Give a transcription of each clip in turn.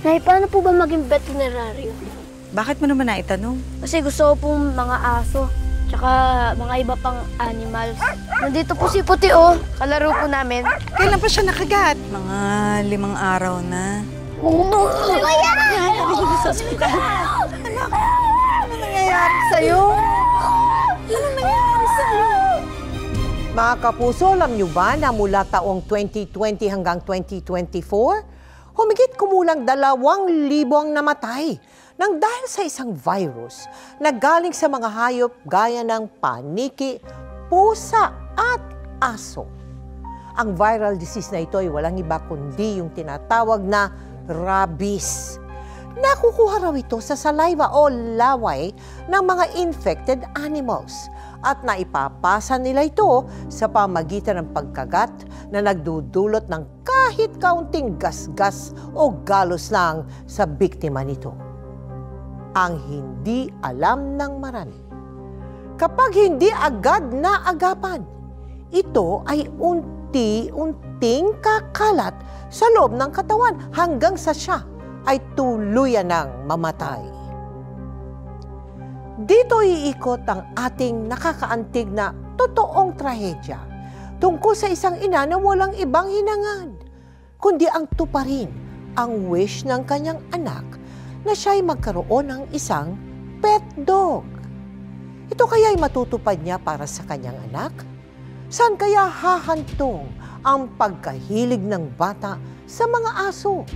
Nay, paano po ba maging veterinaryo? Bakit mo naman naitanong? Kasi gusto ko pong mga aso, tsaka mga iba pang animals. Nandito po si Puti, oh. Kalaro po namin. Kailan pa siya nakagat? Mga 5 araw na. Kuya! Anak, ano nangyayari sa'yo? Ano nangyayari sa'yo? Mga kapuso, alam nyo ba na mula taong 2020 hanggang 2024, humigit kumulang 2,000 ang namatay nang dahil sa isang virus na galing sa mga hayop gaya ng paniki, pusa at aso. Ang viral disease na ito ay walang iba kundi yung tinatawag na rabies. Nakukuha raw ito sa saliva o laway ng mga infected animals at naipapasa nila ito sa pamagitan ng pagkagat na nagdudulot ng kahit kaunting gasgas o galos lang sa biktima nito. Ang hindi alam ng marami, kapag hindi agad na agapan, ito ay unti-unting kakalat sa loob ng katawan hanggang sa siya ay tuluyan ng mamatay. Dito iikot ang ating nakakaantig na totoong trahedya tungkol sa isang ina na walang ibang hinangad, kundi ang tuparin ang wish ng kanyang anak na siya'y magkaroon ng isang pet dog. Ito kaya'y matutupad niya para sa kanyang anak? Saan kaya hahantong ang pagkahilig ng bata sa mga aso?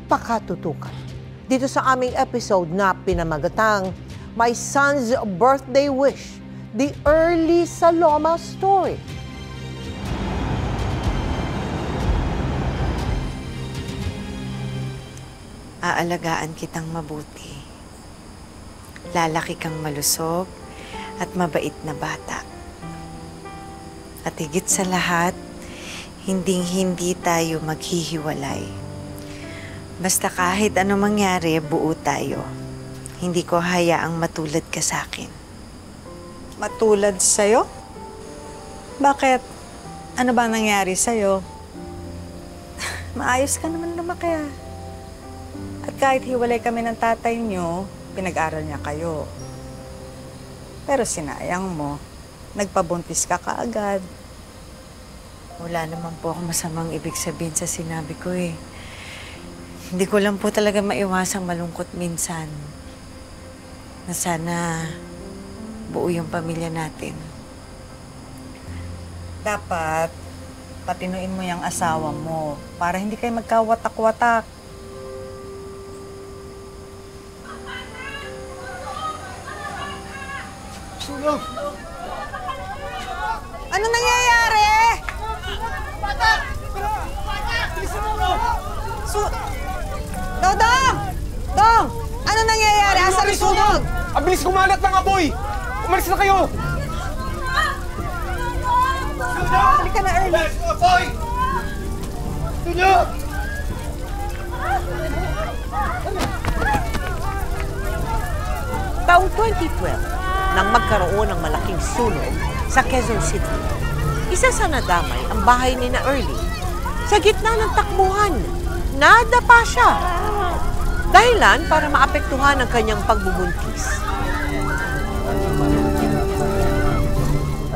Pakatutukan dito sa aming episode na pinamagatang My Son's Birthday Wish, The Early Saloma Story. Aalagaan kitang mabuti. Lalaki kang malusog at mabait na bata. At higit sa lahat, hinding-hindi tayo maghihiwalay. Basta kahit ano mangyari, buo tayo. Hindi ko hayaang matulad ka sa akin. Matulad sa'yo? Bakit? Ano ba nangyari sa'yo? Maayos ka naman lumaki ah. At kahit hiwalay kami ng tatay niyo, pinag-aral niya kayo. Pero sinayang mo, nagpabuntis ka kaagad. Wala naman po ako masamang ibig sabihin sa sinabi ko eh. Hindi ko lang po talaga maiwasang malungkot minsan. Na sana buo yung pamilya natin. Dapat patinuin mo yung asawa mo para hindi kayo magkawatak-watak. Sunog! Ano nangyayari? Bata! Dodong! Dong! Ano nangyayari? Asan ang sunog? Ang bilis kumalat ng apoy! Umalis na kayo! Halika na, Ernie. Apoy! Sunog! Taong 2012, nang magkaroon ng malaking sunog sa Quezon City, isa sa nadamay ang bahay ni na Early. Sa gitna ng takbuhan, nadapa siya. Dahilan para maapektuhan ang kanyang pagbubuntis.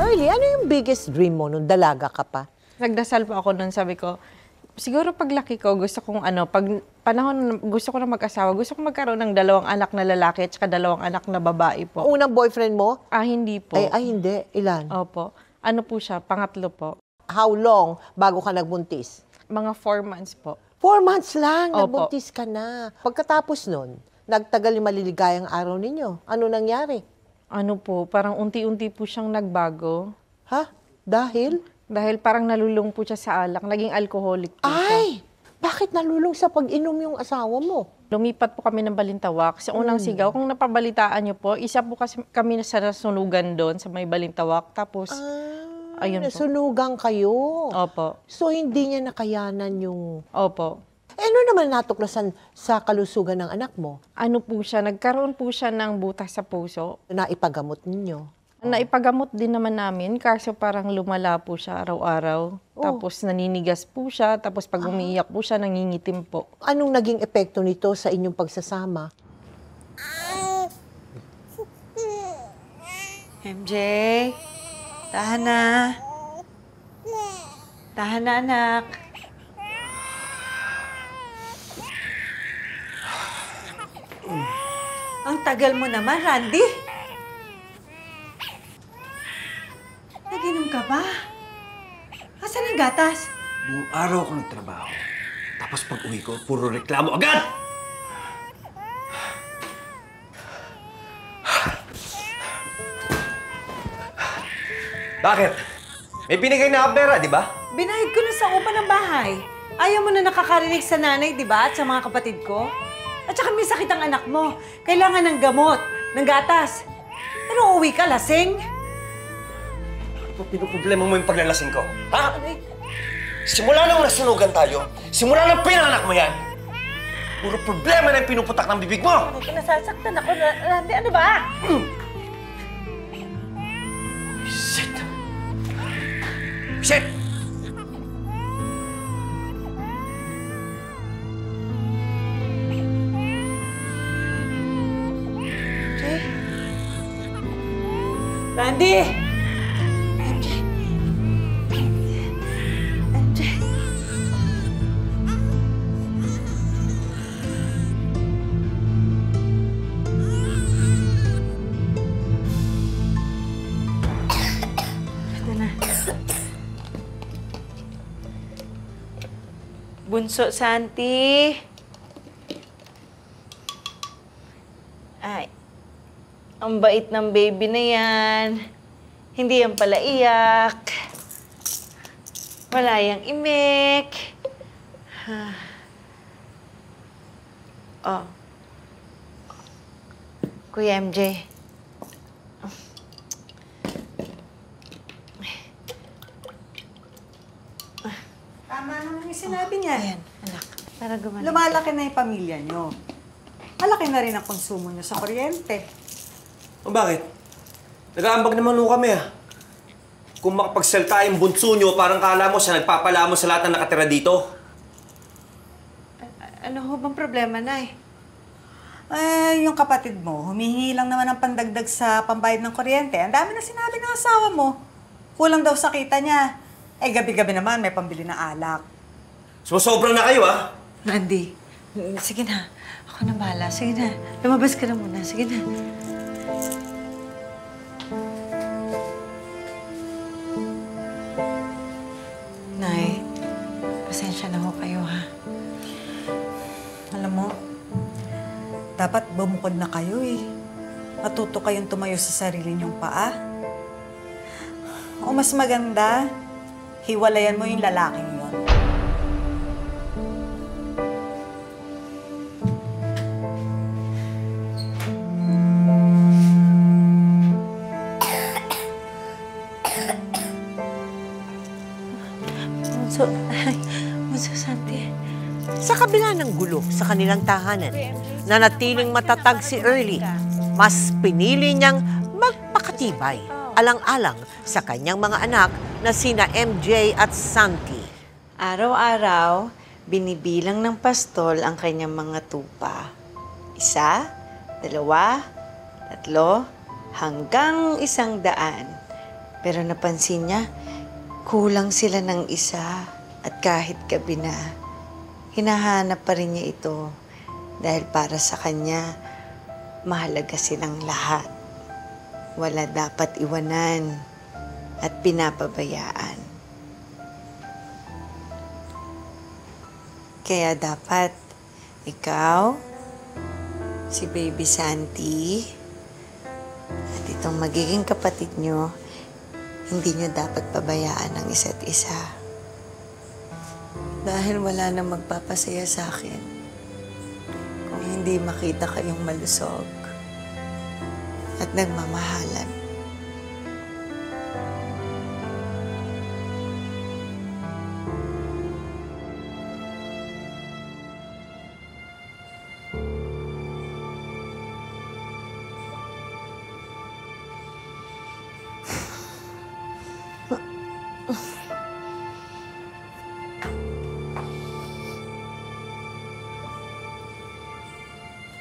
Early, ano yung biggest dream mo nung dalaga ka pa? Nagdasal po ako nun, sabi ko, siguro paglaki ko, gusto kong pag panahon gusto ko na mag-asawa, gusto kong magkaroon ng 2 anak na lalaki at saka 2 anak na babae po. Unang boyfriend mo? Hindi po. Ay, hindi. Ilan? Opo. Ano po siya? Pangatlo po. How long bago ka nagbuntis? Mga 4 months po. 4 months lang, Opo. nagbuntis ka na. Pagkatapos nun, nagtagal yung maliligayang araw ninyo. Ano nangyari? Ano po, parang unti-unti po siyang nagbago. Ha? Dahil? Dahil parang nalulung po siya sa alak. Naging alcoholic po siya. Ay! Bakit nalulung sa pag-inom yung asawa mo? Lumipat po kami ng Balintawak. Sa unang sigaw, kung napabalitaan niyo po, isa po kasi kami sa nasunugan doon sa may Balintawak. Tapos, ayun po. Nasunugan kayo. Opo. So, hindi niya nakayanan yung... Opo. ano naman natuklasan sa kalusugan ng anak mo? Ano po siya, nagkaroon po siya ng butas sa puso. Naipagamot ninyo? Naipagamot din naman namin, kaso parang lumala po siya araw-araw. Tapos naninigas po siya, tapos pag umiiyak po siya, nangingitim po. Anong naging epekto nito sa inyong pagsasama? MJ, tahan na. Tahan na, anak. Ang tagal mo naman, Randy. Nag-inom ka ba? Asan ang gatas? Buong araw ako nagtrabaho. Tapos pag uwi ko, puro reklamo agad! Bakit? May binigay na akong pera, di ba? Binahid ko na sa upa ng bahay. Ayaw mo na nakakarinig sa nanay, di ba? At sa mga kapatid ko? At saka may sakit ang anak mo. Kailangan ng gamot, ng gatas. Pero uwi ka, lasing. Ano pinuproblema mo yung paglalasing ko? Ha? Simula nang nasunugan tayo, simula nang pinanak mo yan, puro problema na yung pinuputak ng bibig mo! Nasasaktan ako. Randy, ano ba? Shit! Shit! Randy! Ito na. Bunso Santi. Ay, ang bait ng baby na yan. Hindi yan pala iyak. Wala yang imik. Oh. Kuya MJ. Tama naman yung sinabi niya. Ayan, anak. Para gumaling. Lumalaki na yung pamilya niyo. Malaki na rin ang konsumo niyo sa kuryente. O bakit? Nag-aambag naman ho kami Kung makapagsalta yung bunso nyo, parang kala mo siya nagpapala mo sa lahat ng nakatira dito. Ano ho bang problema, Nay? Yung kapatid mo, humihingi lang naman ng pandagdag sa pambayad ng kuryente. Ang dami na sinabi ng asawa mo. Kulang daw sa kita niya. Gabi-gabi naman may pambili ng alak. Sumusobra na kayo, Randy, sige na. Ako na bahala. Sige na. Lumabas ka na muna. Sige na. Nay, pasensya na ho kayo, ha? Alam mo, dapat bumukod na kayo Matuto kayong tumayo sa sarili niyong paa. O mas maganda, hiwalayan mo yung lalaking yun. Bunso Santi. Sa kabila ng gulo sa kanilang tahanan, nanatiling matatag si Early. Mas pinili niyang magpakatibay, alang-alang sa kanyang mga anak na sina MJ at Santi. Araw-araw, binibilang ng pastol ang kanyang mga tupa. 1, 2, 3, hanggang 100. Pero napansin niya, kulang sila ng isa at kahit gabi na, hinahanap pa rin niya ito dahil para sa kanya, mahalaga silang lahat. Wala dapat iwanan at pinapabayaan. Kaya dapat ikaw, si Baby Santi, at itong magiging kapatid nyo, hindi nyo dapat pabayaan ang isa't isa. Dahil wala na magpapasaya sa akin kung hindi makita kayong malusog at nagmamahalan.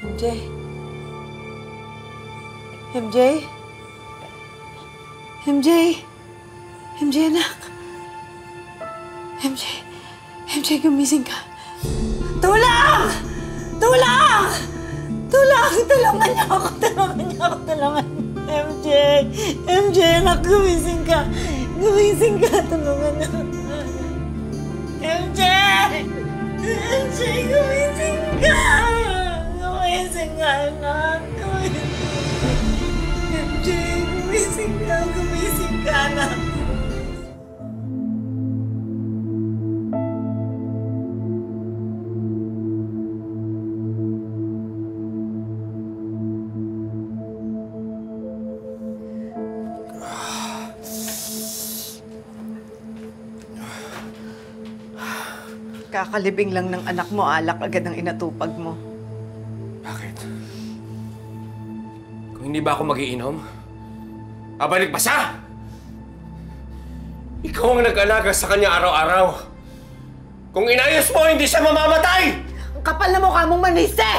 MJ? MJ? MJ? MJ, anak? MJ? MJ, gumising ka. Tulong! Tulong! Tulong! Tulungan niyo ako! Tulungan niyo ako! Tulungan! MJ! MJ, anak, gumising ka! Gumising ka! Tulungan niyo! MJ! MJ, gumising ka! Gumising ka, anak! MJ, gumising ka! Gumising ka, anak! Kakalibing lang ng anak mo, alak agad ang inatupag mo. Bakit? Kung hindi ba ako magiinom? Babalik pa siya? Ikaw ang nag-alaga sa kanya araw-araw. Kung inayos mo, hindi siya mamamatay! Ang kapal na mukha mong manise!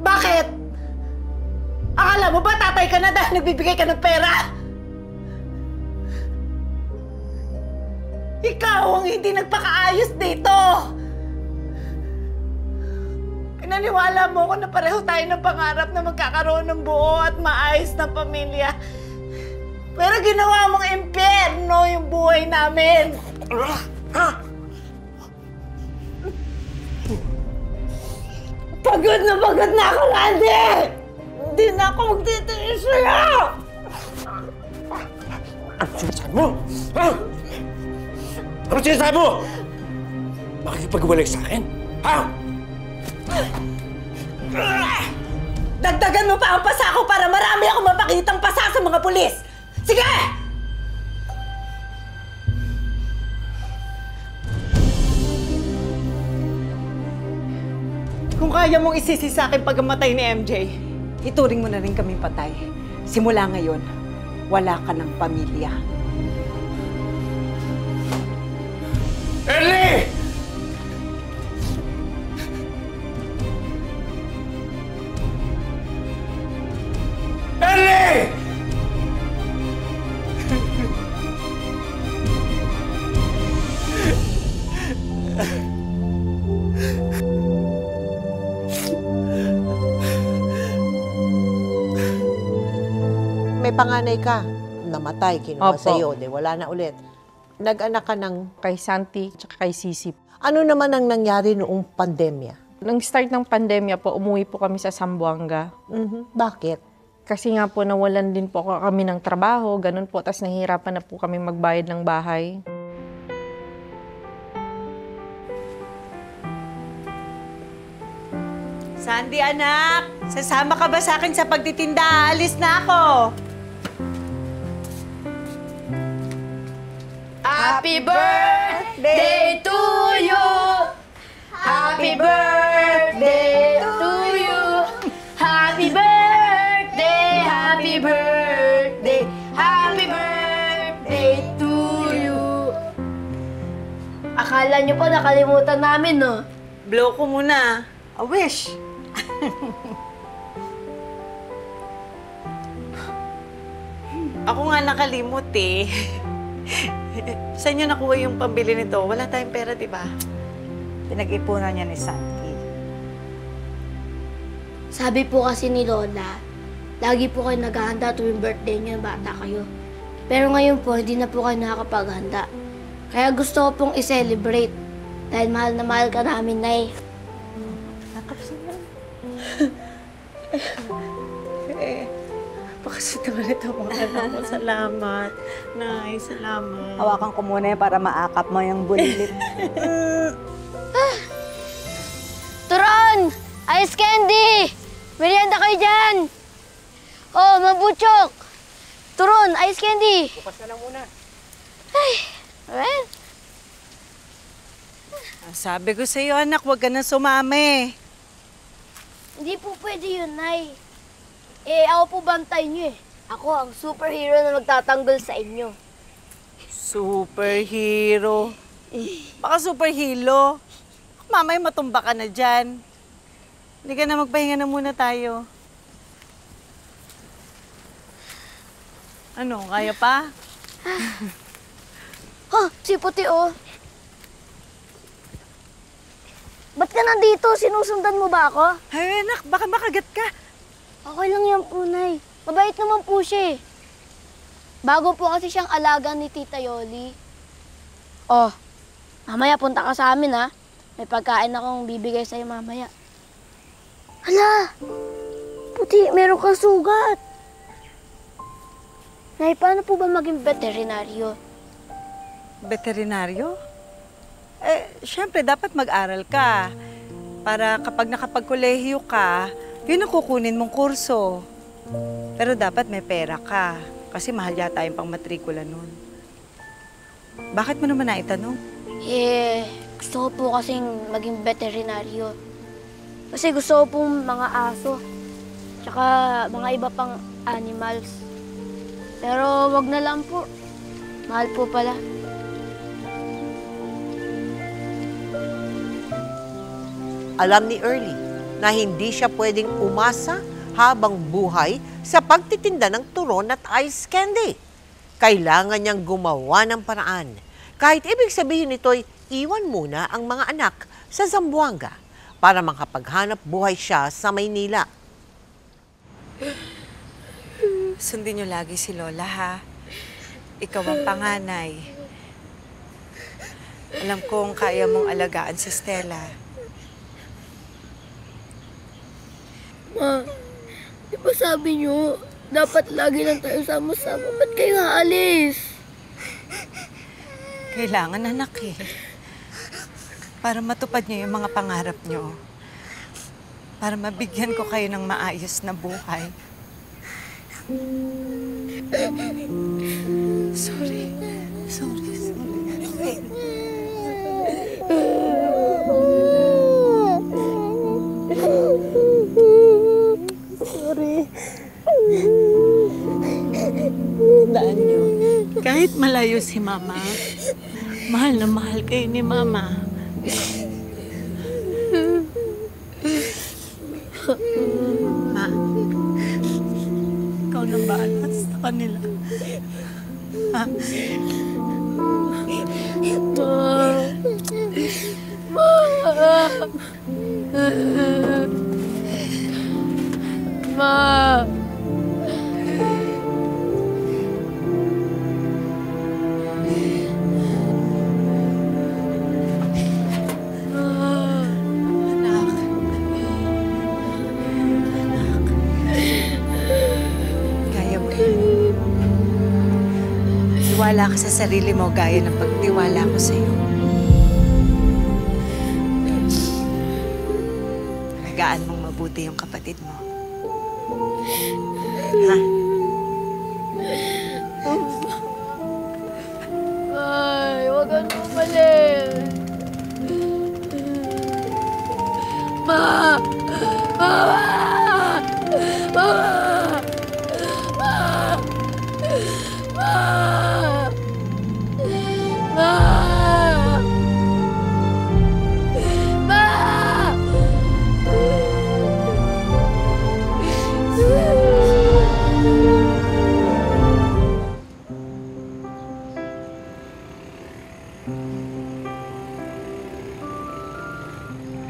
Bakit? Akala mo ba tatay ka na dahil nagbibigay ka ng pera? Ikaw ang hindi nagpakaayos dito! Pinaniwala mo ko na pareho tayo ng pangarap na magkakaroon ng buo at maayos na pamilya. Pero ginawa mong impyerno yung buhay namin. Pagod na ako, Randy! Hindi na ako magtitiis sa'yo! Ano sinasabi mo? Ha? Ano sinasabi mo? Makikipag-walay sa akin? Ha? Dagdagan mo pa ang pasa ko para marami akong mapakitang pasa sa mga pulis! Sige! Kung kaya mong isisi sa akin pagkamatay ni MJ, ituring mo na rin kaming patay. Simula ngayon, wala ka ng pamilya. Ellie! Ellie! May panganay ka, namatay, kinuha Opo. sa'yo, di wala na ulit. Nag-anak ka ng... Kay Santi at kay Sisi. Ano naman ang nangyari noong pandemya? Nung start ng pandemya po, umuwi po kami sa Zamboanga. Bakit? Kasi nga po, nawalan din po kami ng trabaho, ganun po. Tapos nahihirapan na po kami magbayad ng bahay. Sandy, anak! Sasama ka ba sa akin sa pagtitinda? Alis na ako! Happy birthday to you! Happy birthday to you! Happy birthday! Happy birthday! Happy birthday to you! Akala niyo po nakalimutan namin, no? Blow ko muna. A wish. Ako nga nakalimot eh. Saan niyo nakuha yung pambili nito? Wala tayong pera, di ba? Pinag-ipunan niya ni Santi. Sabi po kasi ni Lola, lagi po kayo naghahanda tuwing birthday niyo ng bata kayo. Pero ngayon po, hindi na po kayo nakakapaghanda. Kaya gusto ko pong i-celebrate. Dahil mahal na mahal ka namin, Nay. Pakasot naman ito mga anak mo. Salamat. Nay, salamat. Hawakan ko muna yan para maakap mo yung bulilit. Turon! Ice candy! Merienda kayo dyan! Oh, mabuchok! Turon, ice candy! Bukas ka lang muna. Ay, well, Sabi ko sa'yo, anak, huwag ka na sumami. hindi po pwede yun, Nay. Eh, ako po bantay niyo eh. Ako ang superhero na magtatanggol sa inyo. Superhero. Baka superhero. Mamay matumba ka na dyan. Halika na, magpahinga na muna tayo. Ano, kaya pa? Si Puti, oh. Ba't ka nandito? Sinusundan mo ba ako? Ay, anak, baka makagat ka. Okay lang yan po, Nay. Mabait naman po siya, eh. Bago po kasi siyang alaga ni Tita Yoli. Oh, mamaya punta ka sa amin, ha? May pagkain akong bibigay sa'yo mamaya. Hala! Puti, meron kang sugat. Nay, paano po ba maging veterinaryo? Veterinaryo? Siyempre, dapat mag-aral ka. Para kapag nakapag-kolehiyo ka, yun ang kukunin mong kurso. Pero dapat may pera ka. Kasi mahal yata yung pang-matrikula nun. Bakit mo naman naitanong? Gusto ko po kasing maging veterinaryo. Kasi gusto ko pong mga aso. Tsaka mga iba pang animals. Pero wag na lang po. Mahal po pala. Alam ni Early na hindi siya pwedeng umasa habang buhay sa pagtitinda ng turon at ice candy. Kailangan niyang gumawa ng paraan. Kahit ibig sabihin nito'y iwan muna ang mga anak sa Zamboanga para makapaghanap buhay siya sa Maynila. Sundin niyo lagi si Lola, ha? Ikaw ang panganay. Alam kong kaya mong alagaan si Stella. Ma, di ba sabi niyo, dapat lagi lang tayo sama-sama. Ba't kayo aalis? Kailangan, anak, eh. Para matupad niyo yung mga pangarap niyo. Para mabigyan ko kayo ng maayos na buhay. Sorry. Tandaan niyo, kahit malayo si Mama, mahal na mahal kayo ni Mama. Ma, ikaw nang bahala sa kanila. Ha? Ma! Kaya mo yan. Tiwala ka sa sarili mo gaya ng pagtiwala ko sa'yo. Alagaan mong mabuti yung kapatid mo. Ha? Ay, huwag ka nang umalis. Ma! Mama! Mama! Ma! Ma! Ma! Ma!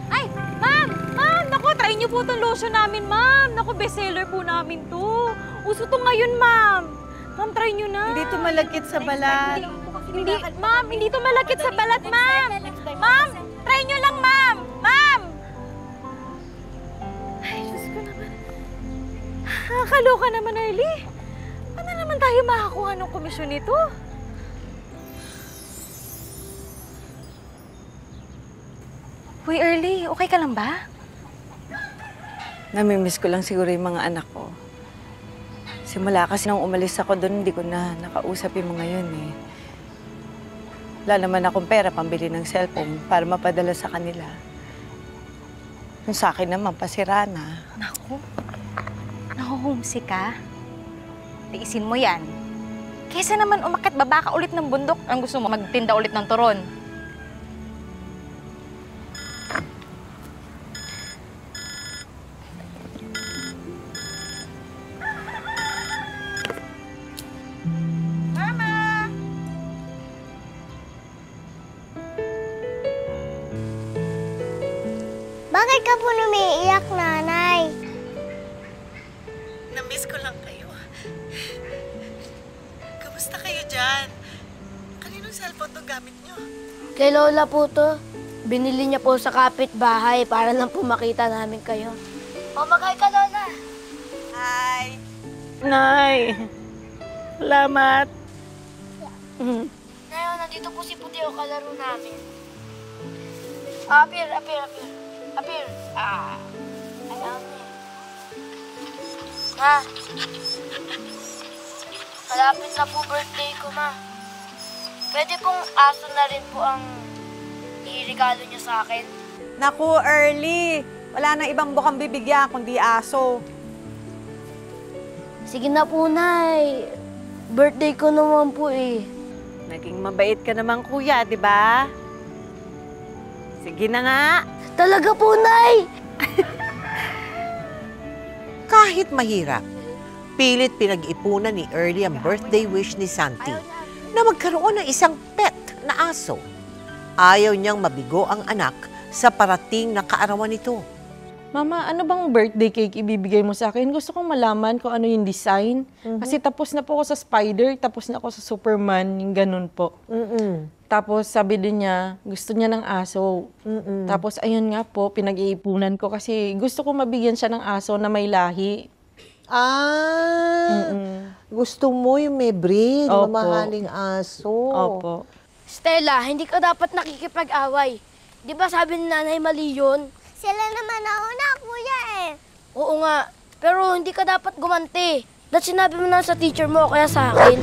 Ay, ma'am! Ma'am! Naku, try niyo po itong lotion namin, ma'am. Naku, bestseller po namin to. Uso to ngayon, ma'am. Ma'am, try niyo na. Hindi to malagkit sa balat. Hindi, ma'am, hindi to malakit sa balat, ma'am. Ma'am, try niyo lang, ma'am. Ma'am! Ay, Diyos ko naman. Nakakaloka naman, Early. Paano naman tayo makakuha ng komisyon nito? Uy, Early, okay ka lang ba? Namimiss ko lang siguro yung mga anak ko. Simula kasi nung umalis ako doon, hindi ko na nakausap yung mga yun eh. Wala naman akong pera pambili ng cellphone para mapadala sa kanila. Yung sa akin naman, pasira na. Naku, naku-homesick ka? Tiisin mo yan. Kesa naman umakyat baba ka ulit ng bundok, ang gusto mo magtinda ulit ng turon. ka po umiiyak, nanay? Na-miss ko lang kayo. Kamusta kayo dyan? Kaninong cellphone to gamit nyo? Kay Lola po to. Binili niya po sa kapitbahay para lang po makita namin kayo. O, mag-hi ka, Lola. Hi! Nay, salamat. Ngayon, nandito po si Puti o kalaro namin. Apir. Alam niya. Ma. Malapit na po birthday ko, ma. Pwede pong aso na rin po ang iregalo niyo sa akin. Naku, early. Wala nang ibang bukang bibigyan kundi aso. Sige na po, Nay. Birthday ko naman po eh. Naging mabait ka naman, kuya, di ba? Sige na nga. Talaga po, Nay! Kahit mahirap, pilit pinag-ipunan ni Early ang birthday wish ni Santi na magkaroon ng isang pet na aso. Ayaw niyang mabigo ang anak sa parating na kaarawan nito. Mama, ano bang birthday cake ibibigay mo sa akin? Gusto kong malaman kung ano yung design. Kasi tapos na po ako sa Spider, tapos na ako sa Superman, yung ganun po. Tapos sabi din niya, gusto niya ng aso. Tapos ayun nga po, pinag-iipunan ko kasi gusto ko mabigyan siya ng aso na may lahi. Gusto mo yung may breed, Opo. mamahaling aso. Opo. Stella, hindi ka dapat nakikipag-away. Di ba sabi ni nanay mali yun? Sila naman nauna, kuya eh. Oo nga, pero hindi ka dapat gumanti. Dahil sinabi mo na sa teacher mo, kaya sa akin.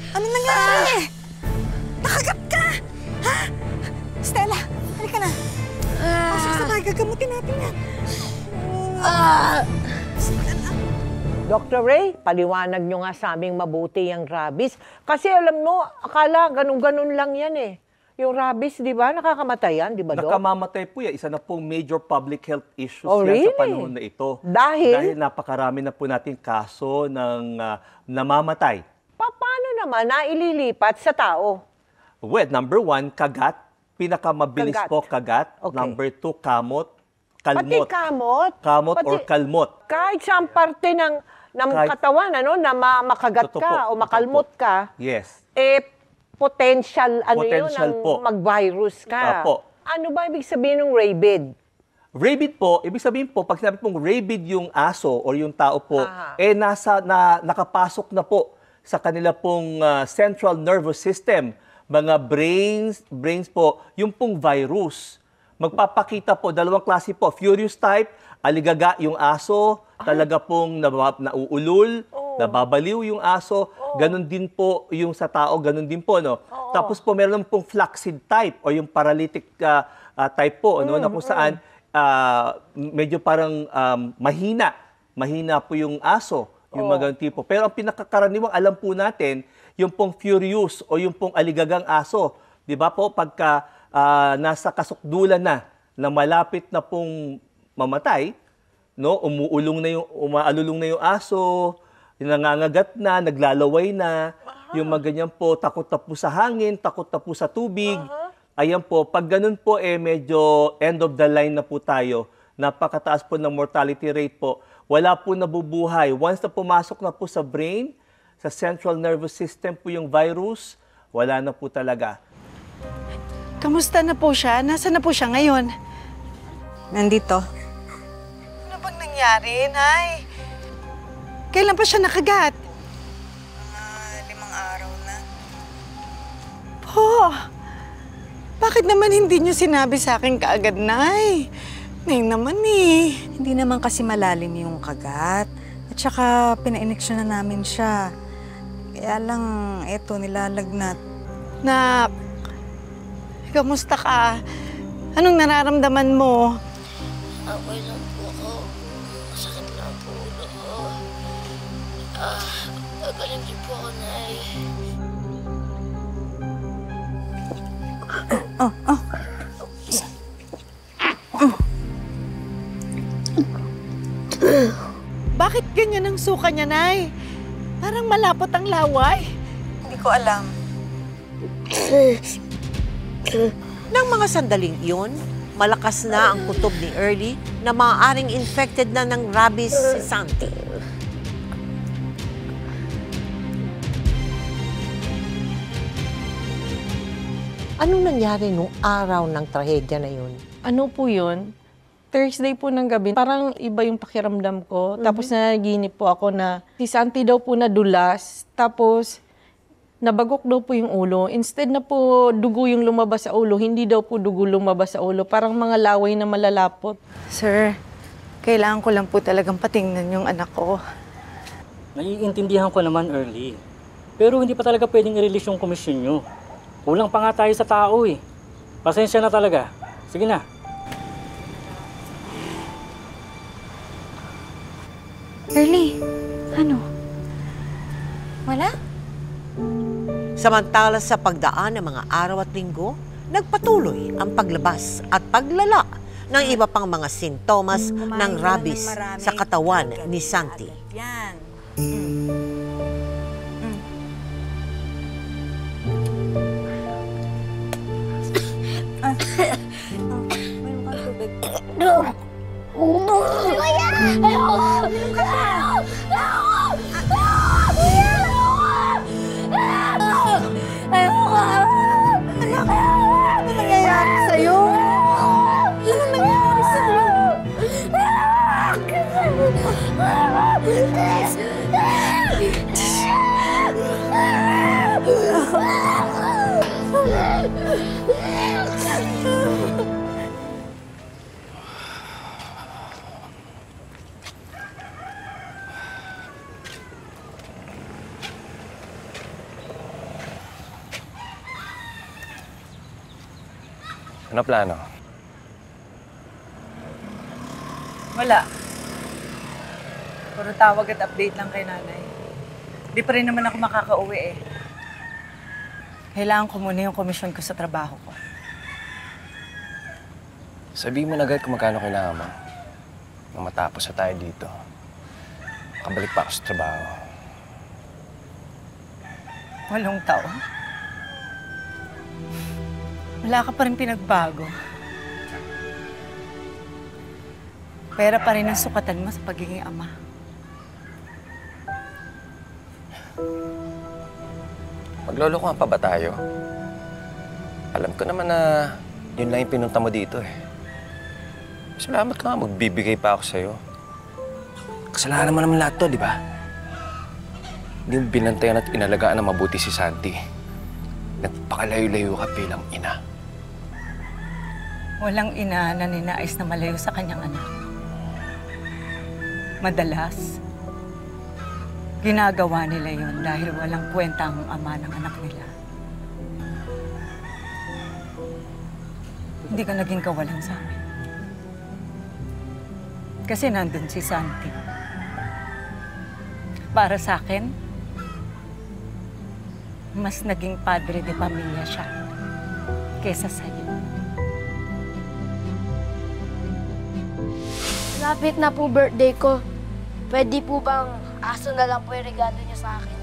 Ano nangyari? Nakagat ka! Ha? Stella, halika na. Sabay, gagamutin natin yan. Dr. Ray, paliwanag nyo nga sa aming mabuti yung rabies. Kasi alam mo, akala ganun-ganun lang yan eh. Yung rabies, di ba? Nakakamatay yan, di ba, Doc? Nakamamatay po yan. Isa na pong major public health issues Oh, yan really? sa panahon na ito. Dahil napakarami na po nating kaso ng namamatay. paano naman naililipat sa tao? Well, number 1, kagat. Pinakamabilis Kagat. po kagat. Okay. Number 2, kamot. Pati Kalmot. kamot? Kamot Pati- or kalmot. Kahit saan parte ng Kahit- katawan, ano, na makagat Totoo ka po, o makalmot totoo po. ka, Yes. potential, Potential yun, po. mag-virus ka. Opo. Ano ba ibig sabihin ng rabid? Rabid po, ibig sabihin po, pag sinabi pong rabid yung aso or yung tao po, Aha. nakapasok na po sa kanila pong central nervous system, mga brains po, yung pong virus. Magpapakita po, dalawang klase po, furious type, aligaga yung aso, talaga pong nauulol, nababaliw yung aso, ganun din po yung sa tao, ganun din po, no? Tapos po meron pong flaccid type o yung paralytic type po, no? Na kung saan medyo parang mahina po yung aso, yung mga ganun tipo. Pero ang pinakakaraniwang alam po natin, yung pong furious o yung pong aligagang aso, di ba po, pagka nasa kasukdulan na malapit na pong mamatay, no, umaalulong na yung aso, nangangagat na, naglalaway na, yung mga ganyan po, takot na po sa hangin, takot na po sa tubig. Ayan po, pag ganun po, medyo end of the line na po tayo. Napakataas po ng mortality rate po. Wala po nabubuhay. Once na pumasok na po sa brain, sa central nervous system po yung virus, wala na po talaga. Kamusta na po siya? Nasaan na po siya ngayon? Nandito. Ano bang nangyari, Nay? Kailan pa siya nakagat? 5 araw na. Po, bakit naman hindi niyo sinabi sa akin kaagad, Nay? Nay naman eh. Hindi naman kasi malalim yung kagat. At saka pina-ineksyon na namin siya. Kaya lang, eto, nilalagnat. Na, kamusta ka? Anong nararamdaman mo? Okay lang po ako. Masakit lang po ulo ko. Nagaling din po ako, Nay. Bakit ganyan ang suka niya, Nay? Parang malapot ang laway. Hindi ko alam. Nang mga sandaling iyon, malakas na ang kutob ni Early na maaaring infected na ng rabies si Santi. Anong nangyari nung araw ng trahedya na yun? Ano po yun? Thursday po ng gabi, parang iba yung pakiramdam ko. Tapos nanaginip po ako na si Santi daw po nadulas. Tapos nabagok daw po yung ulo. Instead na po dugo yung lumabas sa ulo, hindi daw po dugo lumabas sa ulo. Parang mga laway na malalapot. Sir, kailangan ko lang po talagang patingnan yung anak ko. Naiintindihan ko naman, Early. Pero hindi pa talaga pwedeng i-release yung komisyon nyo. Kulang pa nga tayo sa tao eh. Pasensya na talaga. Sige na. Early, ano? Wala? Samantala sa pagdaan ng mga araw at linggo, nagpatuloy ang paglabas at paglala ng iba pang mga sintomas ng rabies sa katawan ni Santi. Yan. Ano nangyayari sa'yo? Ano nangyayari sa'yo? Ano plano? Wala. Puro tawag at update lang kay nanay. Di pa rin naman ako makakauwi eh. Kailangan ko muna yung komisyon ko sa trabaho ko. Sabihin mo na agad kung magkano kailangan mo. Nang matapos na tayo dito. Makabalik pa ako sa trabaho. 8 taon? Wala ka pa rin pinagbago. Pera pa rin ang sukatan mo sa pagiging ama. Maglolokohan pa ba tayo? Alam ko naman na yun lang yung pinunta mo dito eh. Salamat ka nga, magbibigay pa ako sa'yo. Kasalanan mo naman lahat to, di ba? Hindi mo binantayan at inalagaan na mabuti si Santi. Nagpakalayo-layo ka bilang ina. Walang ina na ninais na malayo sa kanyang anak. Madalas, ginagawa nila yon dahil walang kwenta ang ama ng anak nila. Hindi ka naging kawalan sa amin. Kasi nandun si Santi. Para sa akin, mas naging padre de pamilya siya kesa sa'yo. Lapit na po birthday ko. Pwede po bang aso na lang po yung regalo niyo sa akin?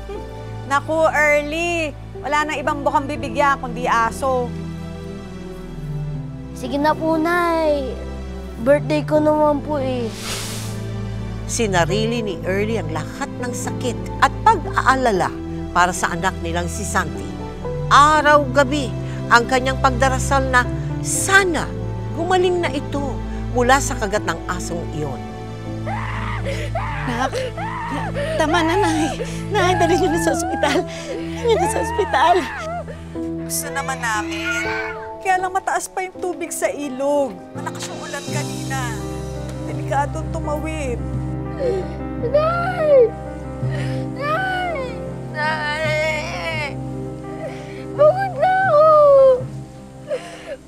Naku, Early! Wala nang ibang bukang bibigyan kundi aso. Sige na po, Nay. Birthday ko naman po eh. Sinarili ni Early ang lahat ng sakit at pag-aalala para sa anak nilang si Santi. Araw-gabi ang kanyang pagdarasal na sana gumaling na ito mula sa kagat ng asong iyon. Nak, tama na, Nay. Nay, dali niyo na sa ospital. Dali niyo na sa ospital. Gusto naman namin. Kaya lang mataas pa yung tubig sa ilog. Malakas yung ulan kanina. Delikadong tumawid. Nay! Nay! Nay! Pagod na ako!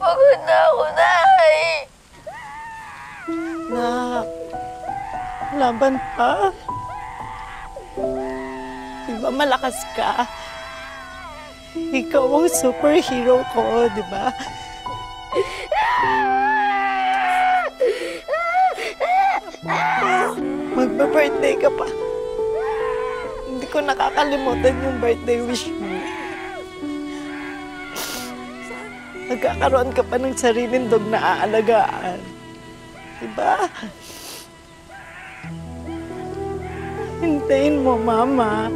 Pagod na ako, Nay! Nak, laban pa. Di ba malakas ka? Ikaw ang superhero ko, di ba? Magbe-birthday ka pa. Hindi ko nakakalimutan yung birthday wish mo. Magkakaroon ka pa ng sariling dog na aalagaan. Diba? Hintayin mo, Mama.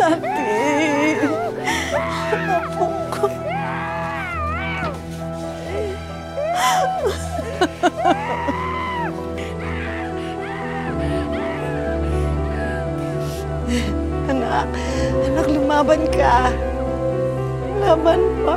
Sakit. Apo ko. Anak, lumaban ka. Laban pa.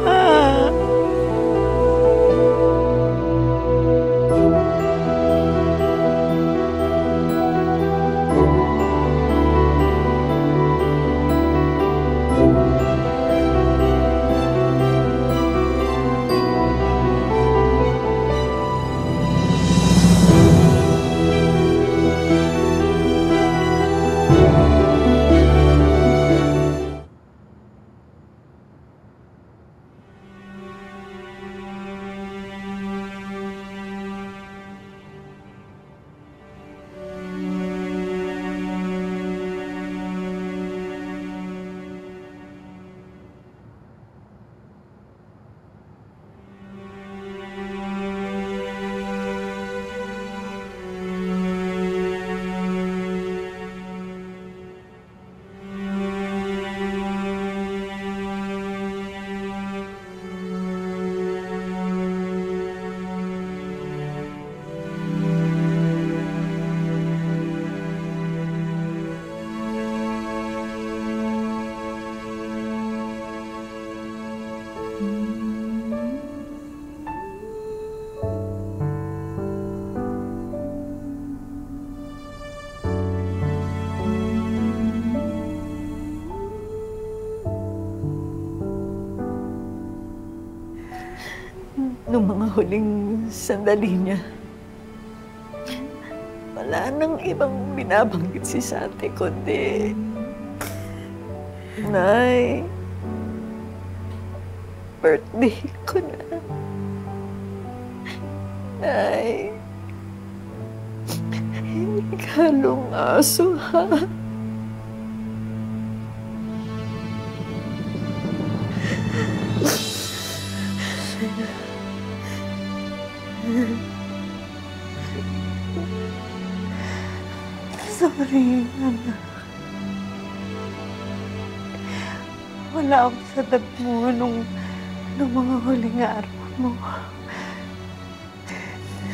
Noong mga huling sandali niya, wala nang ibang binabanggit si Sante kundi, Nay, birthday ko na. Nay, hindi kalong aso, ha? Sorry, anak. Wala ako sa dab mo nung mga huling araw mo.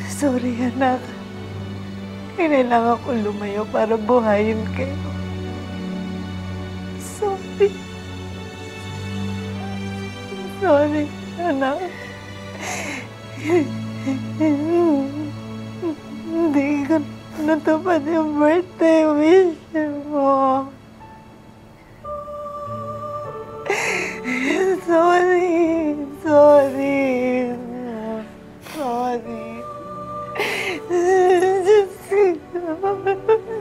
Sorry, anak. Kailangan ko lumayo para buhayin kayo. Sorry. Sorry, anak. Hindi ko natupad yung birthday wish mo. Sorry. Sorry. Sorry.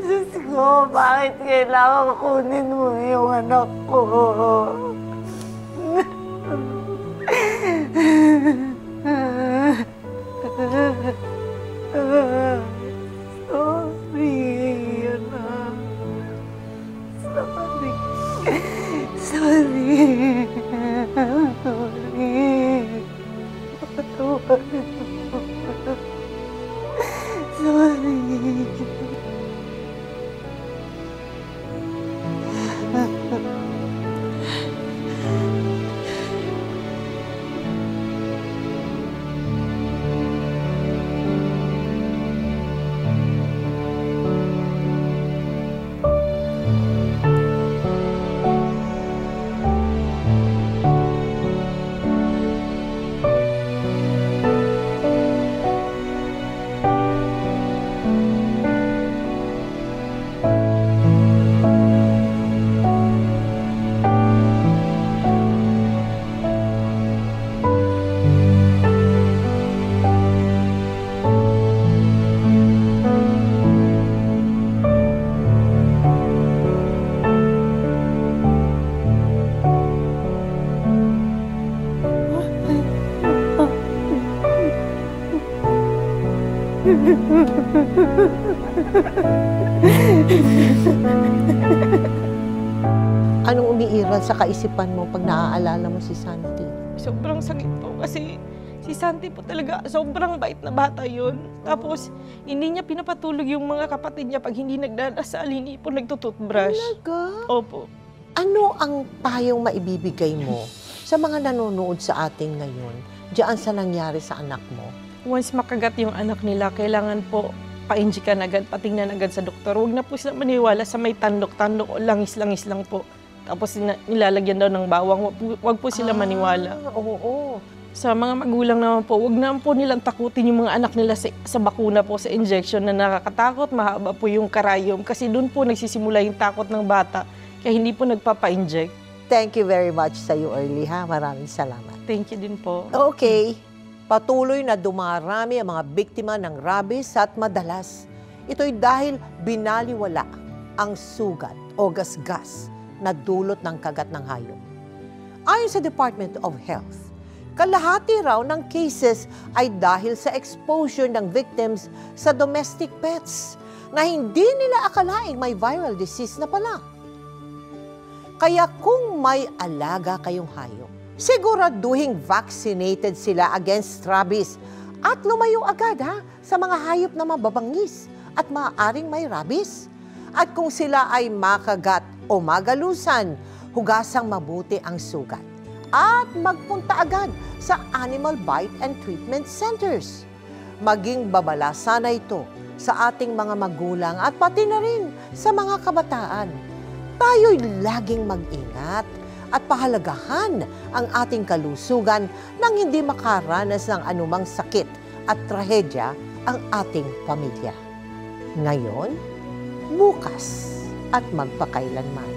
Diyos ko, bakit kailangan kunin mo yung anak ko? Sorry, anak. Sorry. Sorry. Sorry. Sorry. Anong umiiral sa kaisipan mo pag naaalala mo si Santi? Sobrang sakit po kasi si Santi po talaga, sobrang bait na bata yun. Tapos, hindi niya pinapatulog yung mga kapatid niya pag hindi nagdadasal, hindi po nagtututbrush. Talaga? Opo. Ano ang payong maibibigay mo sa mga nanonood sa atin ngayon diyan sa nangyari sa anak mo? Once makagat yung anak nila, kailangan po pa-injikan agad, patingnan agad sa doktor. Huwag na po sila maniwala sa may tandok-tandok o langis-langis lang po. Tapos nilalagyan daw ng bawang, wag po sila maniwala. Oo. Sa mga magulang naman po, wag naman po nilang takutin yung mga anak nila sa bakuna po, sa injection na nakakatakot, mahaba po yung karayom. Kasi doon po nagsisimula yung takot ng bata, kaya hindi po nagpapa-inject. Thank you very much sa iyo, Early, ha? Maraming salamat. Thank you din po. Okay. Patuloy na dumarami ang mga biktima ng rabies at madalas ito'y dahil binaliwala ang sugat o gasgas na dulot ng kagat ng hayop. Ayon sa Department of Health, kalahati raw ng cases ay dahil sa exposure ng victims sa domestic pets na hindi nila akalaing may viral disease na pala. Kaya kung may alaga kayong hayop, siguraduhing vaccinated sila against rabies at lumayo agad sa mga hayop na mababangis at maaaring may rabies. At kung sila ay makagat o magalusan, hugasang mabuti ang sugat. At magpunta agad sa Animal Bite and Treatment Centers. Maging babala sana ito sa ating mga magulang at pati na rin sa mga kabataan. Tayo'y laging mag-ingat at pahalagahan ang ating kalusugan nang hindi makaranas ng anumang sakit at trahedya ang ating pamilya. Ngayon, bukas at magpakailanman.